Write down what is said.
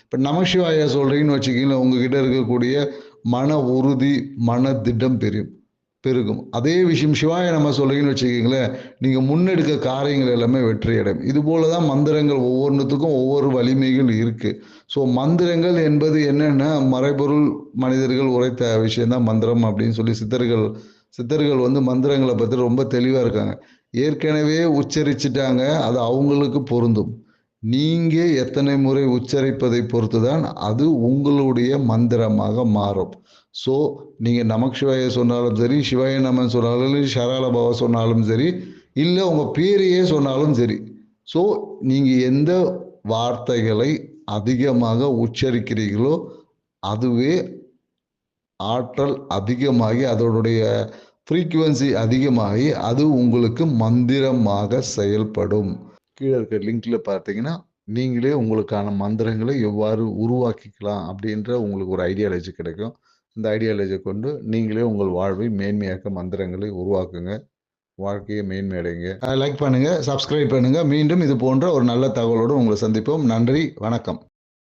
இப்போ நமசிவாய சொல்கிறீங்கன்னு வச்சுக்கிங்களேன், உங்ககிட்ட இருக்கக்கூடிய மன உறுதி, மன திட்டம் பெருகும். அதே விஷயம் சிவாய நம சொல்கிறீங்கன்னு வச்சுக்கிங்களேன், நீங்கள் முன்னெடுக்க காரியங்கள் எல்லாமே வெற்றி அடையும். இது போல தான் மந்திரங்கள் ஒவ்வொன்றுத்துக்கும் ஒவ்வொரு வலிமைகள் இருக்குது. ஸோ மந்திரங்கள் என்பது என்னென்னா, மறைபொருள் மனிதர்கள் உரைத்த விஷயந்தான் மந்திரம் அப்படின்னு சொல்லி சித்தர்கள் வந்து மந்திரங்களை பற்றி ரொம்ப தெளிவாக இருக்காங்க. ஏற்கனவே உச்சரிச்சிட்டாங்க, அது அவங்களுக்கு பொருந்தும். நீங்க எத்தனை முறை உச்சரிப்பதை பொறுத்து தான் அது உங்களுடைய மந்திரமாக மாறும். ஸோ நீங்க நமச்சிவாய சொன்னாலும் சரி, சிவாய நமன் சொன்னாலும் சரி, சரள பவ சொன்னாலும் சரி, இல்லை உங்க பேரையே சொன்னாலும் சரி. ஸோ நீங்க எந்த வார்த்தைகளை அதிகமாக உச்சரிக்கிறீர்களோ அதுவே ஆற்றல் அதிகமாகி அதனுடைய ஃப்ரீக்குவென்சி அதிகமாகி அது உங்களுக்கு மந்திரமாக செயல்படும். கீழே இருக்க லிங்க்ல பார்த்தீங்கன்னா, நீங்களே உங்களுக்கான மந்திரங்களை எவ்வாறு உருவாக்கிக்கலாம் அப்படின்ற உங்களுக்கு ஒரு ஐடியாலஜி கிடைக்கும். இந்த ஐடியாலஜியை கொண்டு நீங்களே உங்கள் வாழ்வை மேன்மையாக்க மந்திரங்களை உருவாக்குங்க. வாழ்க்கையை மேன்மையடைங்க. லைக் பண்ணுங்க, சப்ஸ்கிரைப் பண்ணுங்க. மீண்டும் இது போன்ற ஒரு நல்ல தகவலோடு உங்களை சந்திப்போம். நன்றி, வணக்கம்.